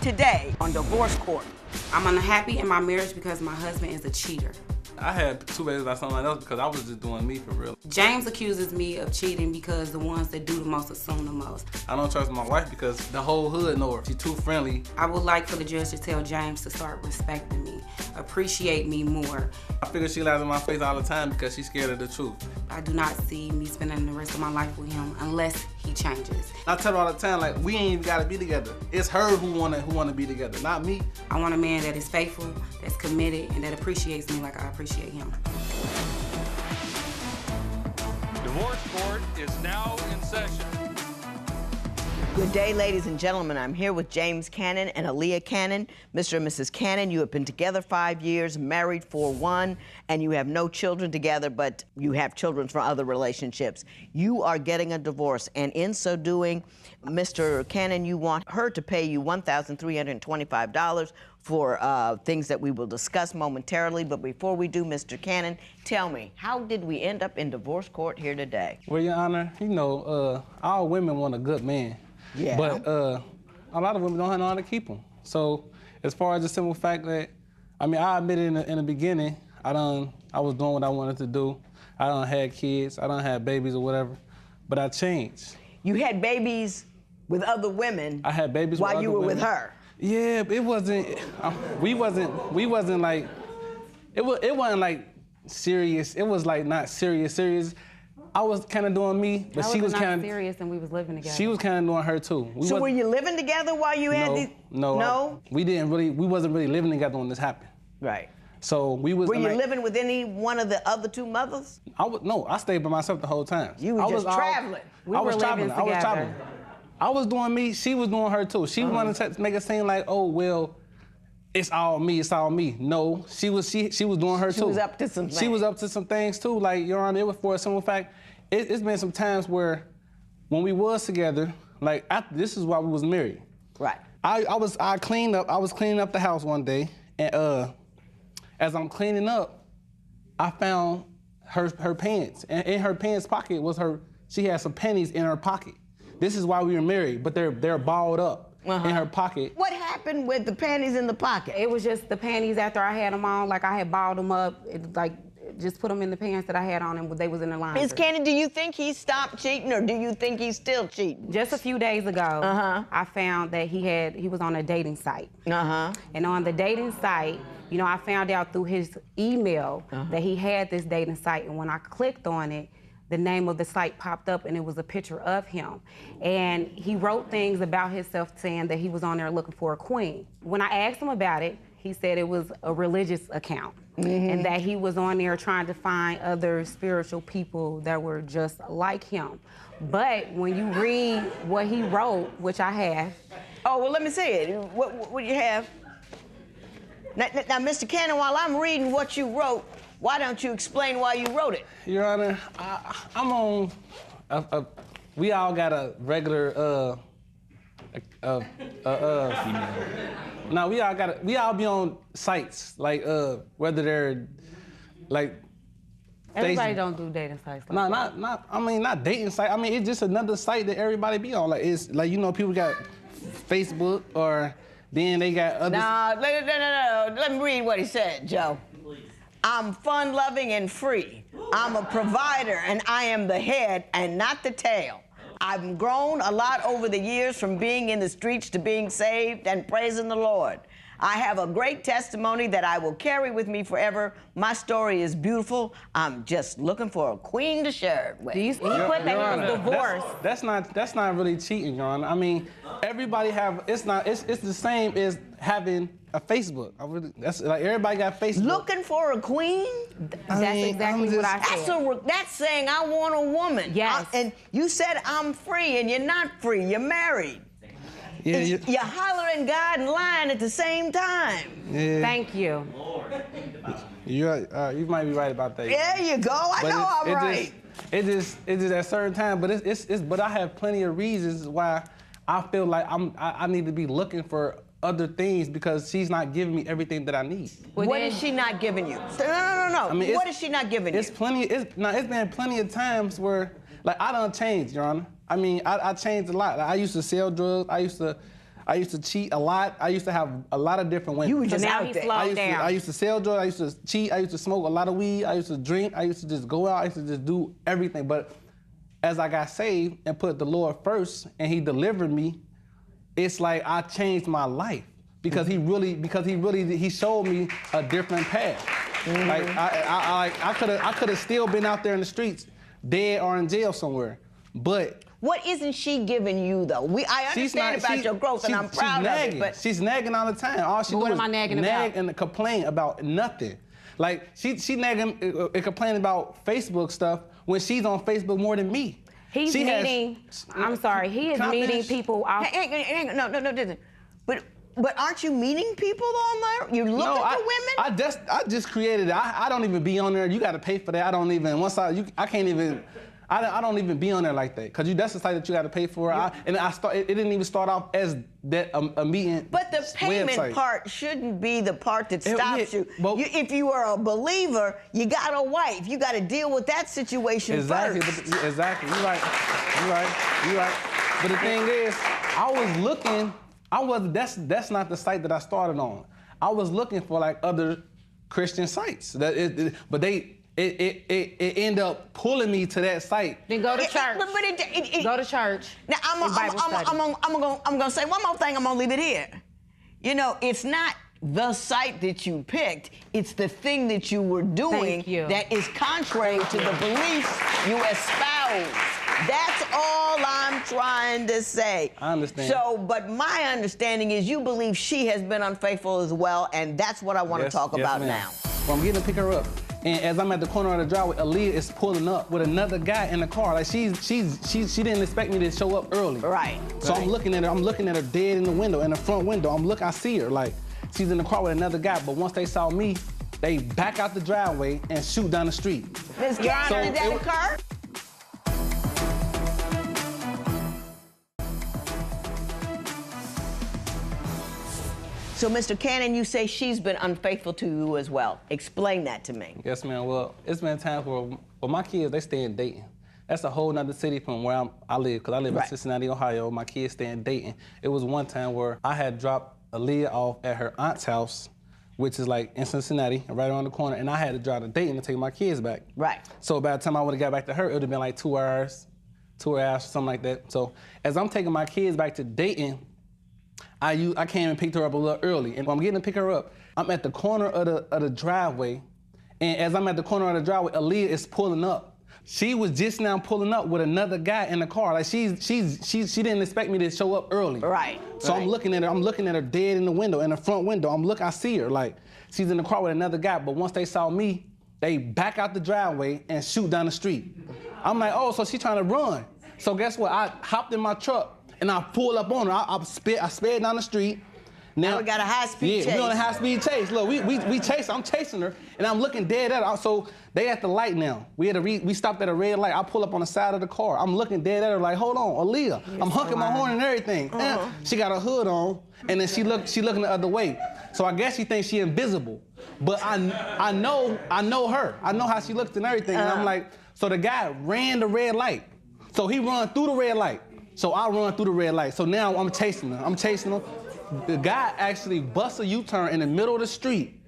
today on Divorce Court. I'm unhappy in my marriage because my husband is a cheater. I had 2 babies by someone else because I was just doing me for real. James accuses me of cheating because the ones that do the most assume the most. I don't trust my wife because the whole hood know her. She's too friendly. I would like for the judge to tell James to start respecting me, appreciate me more. I figure she lies in my face all the time because she's scared of the truth. I do not see me spending the rest of my life with him unless he changes. I tell her all the time, like, we ain't even gotta be together. It's her who wanna be together, not me. I want a man that is faithful, that's committed, and that appreciates me like I appreciate him. Divorce Court is now in session. Good day, ladies and gentlemen. I'm here with James Cannon and Alia Cannon. Mr. and Mrs. Cannon, you have been together 5 years, married for 1, and you have no children together, but you have children from other relationships. You are getting a divorce, and in so doing, Mr. Cannon, you want her to pay you $1,325 for things that we will discuss momentarily. But before we do, Mr. Cannon, tell me, how did we end up in divorce court here today? Well, Your Honor, you know, all women want a good man. Yeah. But a lot of women don't know how to keep them. So as far as the simple fact that, I mean, I admitted in the beginning, I was doing what I wanted to do. I done had kids, I done had babies or whatever, but I changed. You had babies with other women. I had babies while with you other were women. with her. Yeah, but it wasn't. We wasn't like. It wasn't like serious. It was like not serious. I was kind of doing me, but she was kind of serious, and we was living together. She was kind of doing her too. So were you living together while you had these? No. We wasn't really living together when this happened. Right. So we was. Were you living with any one of the other 2 mothers? I stayed by myself the whole time. You were just traveling. I was traveling. I was doing me, she was doing her too. She wanted to make it seem like, oh, well, it's all me. No, she was doing her too. She was up to some things. She was up to some things too. Like, Your Honor, it was for a simple fact. It's been some times where when we was together, like, this is why we was married. Right. I was cleaning up the house one day, and as I'm cleaning up, I found her pants. And in her pants pocket she had some pennies in her pocket. This is why we were married, but they're balled up in her pocket. What happened with the panties in the pocket? It was just the panties after I had them on, like I had balled them up, just put them in the pants that I had on, and they was in the laundry. Ms. Cannon, do you think he stopped cheating, or do you think he's still cheating? Just a few days ago, I found that he was on a dating site. And on the dating site, you know, I found out through his email that he had this dating site, and when I clicked on it, the name of the site popped up, and it was a picture of him. And he wrote things about himself saying that he was on there looking for a queen. When I asked him about it, he said it was a religious account, and that he was on there trying to find other spiritual people that were just like him. But when you read what he wrote, which I have. Oh, well, let me see it. What do you have? Now, Mr. Cannon, while I'm reading what you wrote, why don't you explain why you wrote it? Your Honor, I'm on. We all got a regular. No, we all be on sites like whether they're like. Everybody don't do dating sites. No, not dating site. I mean, it's just another site that everybody be on. Like, it's like, you know, people got Facebook, or then they got other. No. Let me read what he said, Joe. I'm fun-loving and free. I'm a provider, and I am the head and not the tail. I've grown a lot over the years from being in the streets to being saved and praising the Lord. I have a great testimony that I will carry with me forever. My story is beautiful. I'm just looking for a queen to share it with. He put that in his divorce. That's not really cheating, Your Honor. I mean, everybody it's the same as having a Facebook. That's like, everybody got Facebook. Looking for a queen? That's exactly what I said. That's saying I want a woman. Yes. And you said I'm free, and you're not free. You're married. Yeah, you're hollering God and lying at the same time. Yeah. Thank you. You might be right about that. There you go. I know I'm right. It just at certain time, but I have plenty of reasons why I feel like I need to be looking for other things, because she's not giving me everything that I need. What is she not giving you? No. I mean, what is she not giving you? It's been plenty of times where, like, I done changed, Your Honor. I mean, I changed a lot. Like, I used to sell drugs. I I used to cheat a lot. I used to have a lot of different women. You were just now out he there. slowed down. I used to sell drugs. I used to cheat. I used to smoke a lot of weed. I used to drink. I used to just go out. I used to just do everything. But as I got saved and put the Lord first, and He delivered me, it's like I changed my life because He showed me a different path. Like I could have still been out there in the streets, dead or in jail somewhere, but. What isn't she giving you, though? I understand about your growth, and I'm proud of it, but... She's nagging all the time. All she What do am I is nagging nag about? and complain about nothing. Like, she nagging and complaining about Facebook stuff when she's on Facebook more than me. He's meeting, I'm sorry, he is meeting people off... No. But aren't you meeting people on there? You're looking for women? I just created it. I don't even be on there. You got to pay for that. I don't even, I can't even... I don't even be on there like that, because that's the site that you got to pay for. It didn't even start off as that a meeting. But the payment website. part shouldn't be the part that stops you. Well, If you are a believer, you got a wife. You got to deal with that situation exactly, first. Exactly. You're right. But the thing is, I was looking. That's not the site that I started on. I was looking for like other Christian sites but it ended up pulling me to that site. Then go to church. Go to church. Now I'm gonna say one more thing. I'm gonna leave it here. You know, it's not the site that you picked. It's the thing that you were doing that is contrary to the beliefs you espouse. That's all I'm trying to say. I understand. So, but my understanding is you believe she has been unfaithful as well, and that's what I want to talk about now. Well, I'm getting to pick her up. And as I'm at the corner of the driveway, Alia is pulling up with another guy in the car. Like she didn't expect me to show up early. Right. So I'm looking at her dead in the window, in the front window. I see her, like she's in the car with another guy. But once they saw me, they back out the driveway and shoot down the street. Ms. Garner, did that occur? So, Mr. Cannon, you say she's been unfaithful to you as well. Explain that to me. Yes, ma'am. Well, it's been times where my kids, they stay in Dayton. That's a whole nother city from where I live, because I live in Cincinnati, Ohio. My kids stay in Dayton. It was one time where I had dropped Alia off at her aunt's house, which is like in Cincinnati, right around the corner, and I had to drive to Dayton to take my kids back. Right. So by the time I would have got back to her, it would have been like 2 hours, something like that. So as I'm taking my kids back to Dayton, I came and picked her up a little early, and when I'm getting to pick her up, I'm at the corner of the driveway, and as I'm at the corner of the driveway, Alia is pulling up. She was just now pulling up with another guy in the car. Like she didn't expect me to show up early. Right. So I'm looking at her dead in the window, in the front window. I see her, like she's in the car with another guy, but once they saw me, they back out the driveway and shoot down the street. I'm like, oh, so she's trying to run. So guess what? I hopped in my truck and I pulled up on her. I sped down the street. Now we got a high-speed chase. Yeah, we on a high-speed chase. Look, we chase. I'm chasing her, and I'm looking dead at her. So they at the light now. We stopped at a red light. I pull up on the side of the car. I'm looking dead at her like, hold on, Alia. I'm honking my horn and everything. She got a hood on, and then she looking the other way. So I guess she thinks she invisible. But I know her. I know how she looks and everything. And I'm like, so the guy ran the red light. So he run through the red light. So I run through the red light. So now I'm chasing her. The guy actually busts a U-turn in the middle of the street,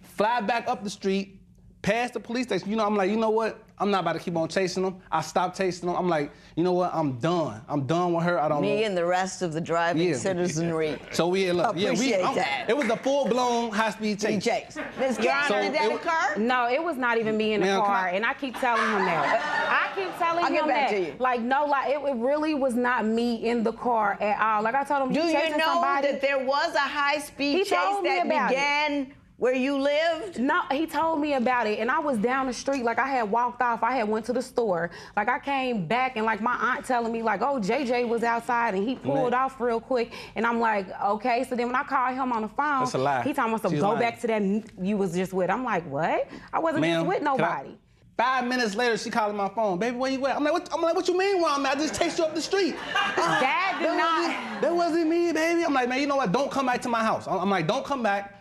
fly back up the street, past the police station. You know, I'm like, you know what? I'm not about to keep on chasing them. I stopped chasing them. I'm like, you know what? I'm done. I'm done with her. I don't know. Me and the rest of the driving citizenry appreciate that. It was a full-blown high-speed chase. Ms. Garner, did that occur? No, it was not even me in the car, and I keep telling him that. I keep telling him that. Like, no, like, it really was not me in the car at all. Like I told him, do you know that there was a high-speed chase that began where you lived? No, he told me about it, and I was down the street. Like, I had walked off. I had went to the store. Like, I came back, and like my aunt telling me, like, oh, JJ was outside, and he pulled off real quick. And I'm like, okay. So then when I called him on the phone, that's a lie. He told me to go back to that you was just with. I'm like, what? I wasn't just with nobody. 5 minutes later, she calling my phone. Baby, where you at? I'm like, what you mean where I'm at? I just chased you up the street. That wasn't me, baby. I'm like, man, you know what? Don't come back to my house. I'm like, don't come back.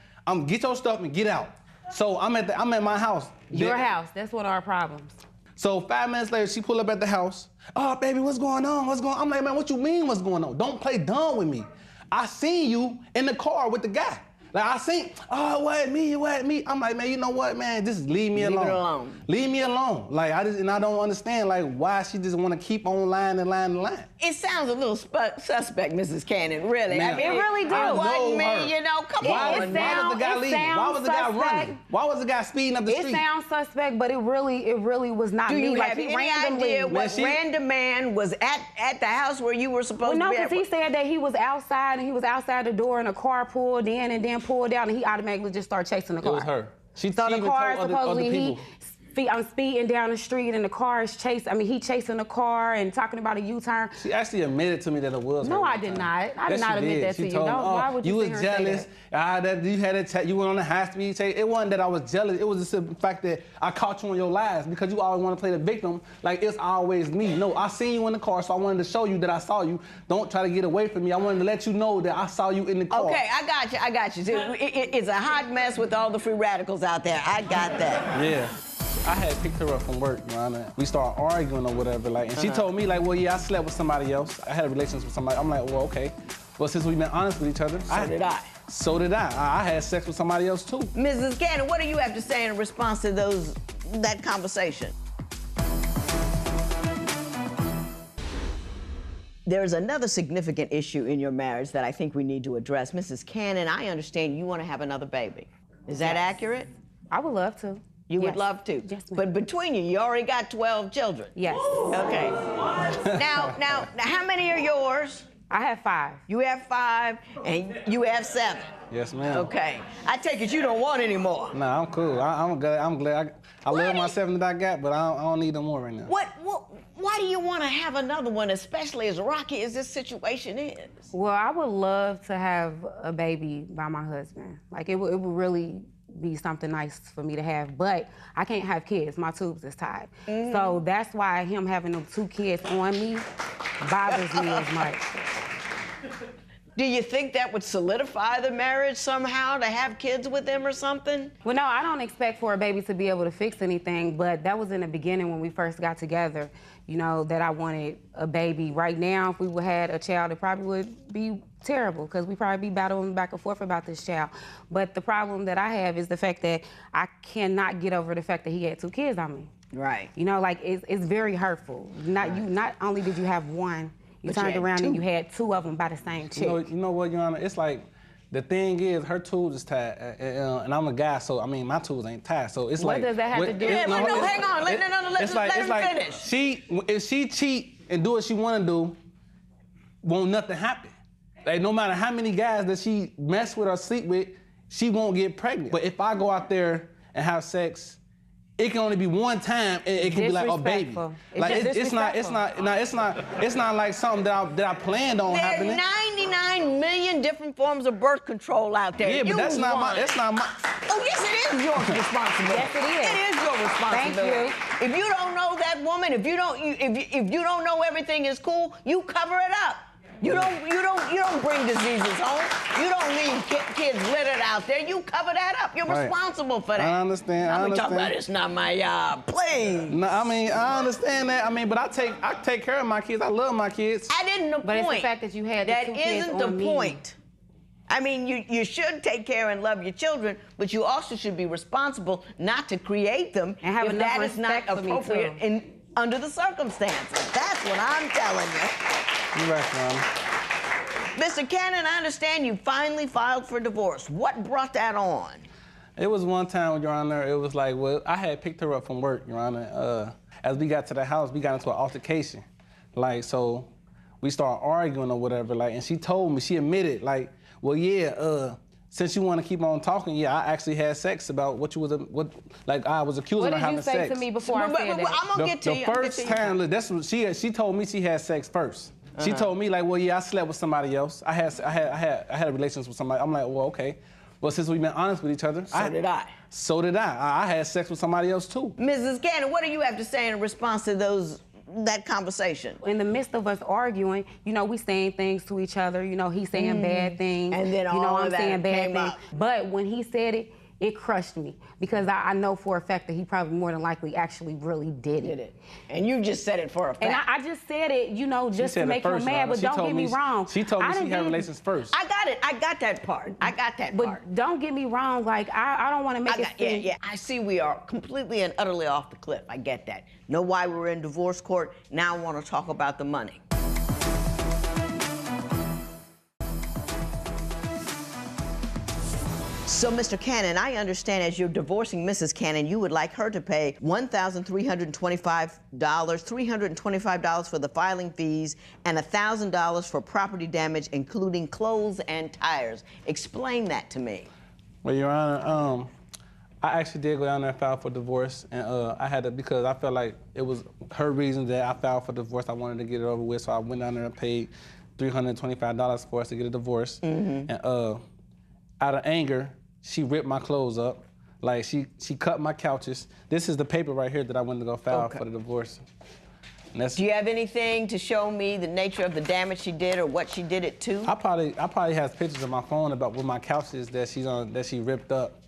Get your stuff and get out. So I'm at my house. Your house. That's one of our problems. So 5 minutes later, she pull up at the house. Oh, baby, what's going on? I'm like, man, what you mean what's going on? Don't play dumb with me. I seen you in the car with the guy. Like, I seen, oh, it wasn't me. I'm like, man, you know what, man? Just leave me alone. Leave it alone. Leave me alone. Like, I don't understand, like, why she just want to keep on lying and lying and lying. It sounds a little suspect, Mrs. Cannon, really. Man, I mean, it really do. It wasn't her. me, you know, come Why on. was the guy leaving? Why was the guy running? Why was the guy speeding up the street? It sounds suspect, but it really was not me. Do you like, have he any randomly, idea what random man was at the house where you were supposed to be? No, because he said that he was outside and he was outside the door and a car pulled in and then pulled out and he automatically just started chasing the car. It was her. So the car, supposedly, I'm speeding down the street and the car is he chasing the car and talking about a U-turn. She actually admitted to me that it was her. No, I did not. I did not admit that to you. No, why would you was sit here jealous. and say You had you went on the high-speed chase. It wasn't that I was jealous. It was just the fact that I caught you on your lies because you always want to play the victim. Like, it's always me. No, I seen you in the car, so I wanted to show you that I saw you. Don't try to get away from me. I wanted to let you know that I saw you in the car. Okay, I got you. It's a hot mess with all the free radicals out there. I got that. Yeah. I had picked her up from work, Your Honor. We started arguing or whatever, like, and she told me, like, well, yeah, I slept with somebody else. I had a relationship with somebody. I'm like, well, okay. Well, since we've been honest with each other, So did I. I had sex with somebody else, too. Mrs. Cannon, what do you have to say in response to that conversation? There's another significant issue in your marriage that I think we need to address. Mrs. Cannon, I understand you want to have another baby. Is that accurate? I would love to. You would love to? Yes, ma'am. But between you already got 12 children. Yes. Okay. Now, how many are yours? I have 5. You have 5, and you have 7. Yes, ma'am. Okay. I take it you don't want any more. Nah, I'm cool. I'm glad. I love my 7 that I got, but I don't need no more right now. Why do you want to have another one, especially as rocky as this situation is? Well, I would love to have a baby by my husband. Like, it would really be something nice for me to have, but I can't have kids. My tubes is tied. So that's why him having them 2 kids on me bothers me as much. Do you think that would solidify the marriage somehow, to have kids with them or something? Well, no, I don't expect for a baby to be able to fix anything, but that was in the beginning when we first got together, you know, that I wanted a baby. Right now, if we would had a child, it probably would be terrible because we probably be battling back and forth about this child. But the problem that I have is the fact that I cannot get over the fact that he had 2 kids on me. Right. You know, like, it's very hurtful. Not only did you have 1, you turned around and you had 2 of them by the same chick. You know what, Your Honor? It's like, the thing is, her tools is tied, and I'm a guy, so, I mean, my tools ain't tied, so it's like... What does that have to do? Hang on, let him finish. If she cheat and do what she want to do, won't nothing happen. Like, no matter how many guys that she mess with or sleep with, she won't get pregnant. But if I go out there and have sex, it can only be one time, and it can be like a baby. Like, it's not like something that I planned on happening. There's 99 million different forms of birth control out there. Yeah, but that's not my. Oh, yes, it is your responsibility. Yes, it is. It is your responsibility. Thank you. If you don't know that woman, if you don't know everything is cool, you cover it up. You don't bring diseases home. You don't leave kids littered out there. You cover that up. You're responsible for that. I understand. I'm talking about it's not my please. No, I mean, I understand that. I mean, but I take care of my kids. I love my kids. That isn't the point. But it's the fact that you had the 2 kids on me. That isn't the point. I mean, you should take care and love your children, but you also should be responsible not to create them and have if that is not appropriate under the circumstances. That's what I'm telling you. You're right, Mom. Mr. Cannon, I understand you finally filed for divorce. What brought that on? It was one time, Your Honor, it was like, well, I had picked her up from work, Your Honor. As we got to the house, we got into an altercation. Like, so we started arguing or whatever, like, and she told me, she admitted, like, well, yeah, since you want to keep on talking, yeah, I actually had sex about what I was accusing her of having sex. What did you say to me before I said that? I'm gonna get to you. The first time, look, that's what she told me she had sex first. She told me, like, well, yeah, I slept with somebody else. I had a relationship with somebody. I'm like, well, okay. Well, since we've been honest with each other, So did I. I had sex with somebody else too. Mrs. Cannon, what do you have to say in response to that conversation? In the midst of us arguing, you know, we saying things to each other. You know, he's saying bad things. And then I'm all of that saying bad came things. up. But when he said it, it crushed me because I know for a fact that he probably more than likely actually really did it. And you just said it for a fact. And I just said it, you know, just to make him mad, but don't get me wrong. She told me she had relations first. I got it. I got that part. But don't get me wrong, like, I don't want to make it seem... Yeah, I see we are completely and utterly off the cliff. I get that. Know why we're in divorce court. Now I want to talk about the money. So, Mr. Cannon, I understand as you're divorcing Mrs. Cannon, you would like her to pay $1,325, $325 for the filing fees, and $1,000 for property damage, including clothes and tires. Explain that to me. Well, Your Honor, I actually did go down there and file for divorce, and I had to, because I felt like it was her reason that I filed for divorce. I wanted to get it over with, so I went down there and paid $325 for us to get a divorce. And out of anger, she ripped my clothes up. Like, she cut my couches. This is the paper right here that I went to go file for the divorce. Do you have anything to show me the nature of the damage she did or what she did it to? I probably have pictures on my phone about with my couches that she ripped up.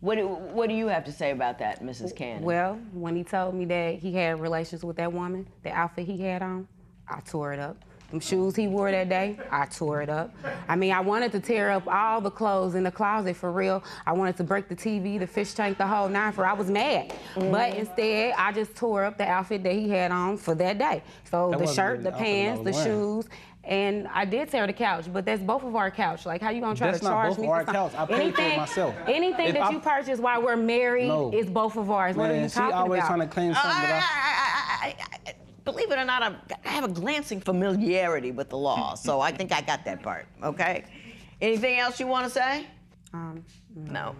What do you have to say about that, Mrs. Cannon? Well, when he told me that he had relations with that woman, the outfit he had on, I tore it up. Them shoes he wore that day, I tore it up. I mean, I wanted to tear up all the clothes in the closet for real. I wanted to break the TV, the fish tank, the whole nine I was mad. But instead, I just tore up the outfit that he had on for that day. So the shirt, the pants, the shoes, and I did tear the couch, but that's both of our couch. Like, how you gonna try to charge me for something? That's not both of our couch. I paid for it myself. Anything that you purchase while we're married is both of ours. What are you talking about? She always trying to claim something that believe it or not, I have a glancing familiarity with the law, so I think I got that part, okay? Anything else you want to say? No.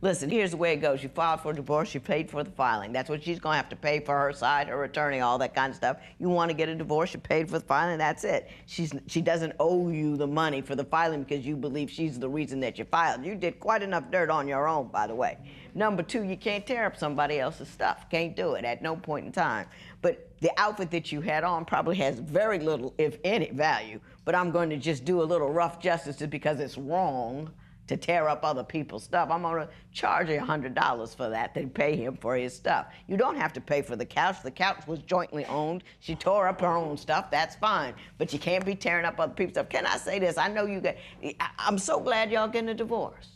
Listen, here's the way it goes. You filed for divorce, you paid for the filing. That's what she's going to have to pay for her side, her attorney, all that kind of stuff. You want to get a divorce, you paid for the filing, that's it. She doesn't owe you the money for the filing because you believe she's the reason that you filed. You did quite enough dirt on your own, by the way. Number two, you can't tear up somebody else's stuff. Can't do it at no point in time. But the outfit that you had on probably has very little, if any, value. But I'm going to just do a little rough justice just because it's wrong to tear up other people's stuff. I'm going to charge you $100 for that, then pay him for his stuff. You don't have to pay for the couch. The couch was jointly owned. She tore up her own stuff. That's fine. But you can't be tearing up other people's stuff. Can I say this? I know you got... I'm so glad y'all getting a divorce.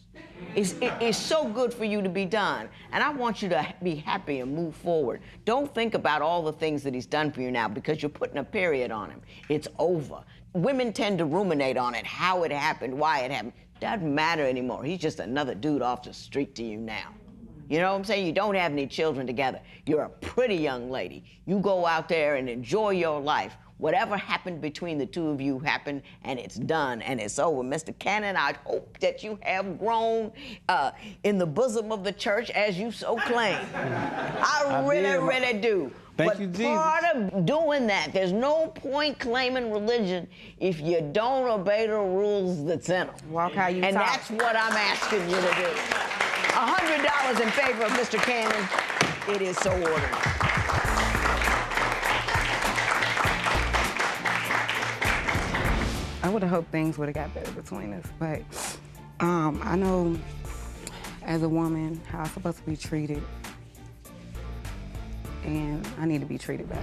It's so good for you to be done. And I want you to be happy and move forward. Don't think about all the things that he's done for you now because you're putting a period on him. It's over. Women tend to ruminate on it, how it happened, why it happened. Doesn't matter anymore. He's just another dude off the street to you now. You know what I'm saying? You don't have any children together. You're a pretty young lady. You go out there and enjoy your life. Whatever happened between the two of you happened, and it's done, and it's over. Mr. Cannon, I hope that you have grown in the bosom of the church as you so claim. I really do. Thank you, Jesus. Part of doing that, there's no point claiming religion if you don't obey the rules that's in them. Walk how you talk. And that's what I'm asking you to do. $100 in favor of Mr. Cannon. It is so ordered. I would have hoped things would have got better between us, but I know as a woman how I'm supposed to be treated, and I need to be treated better.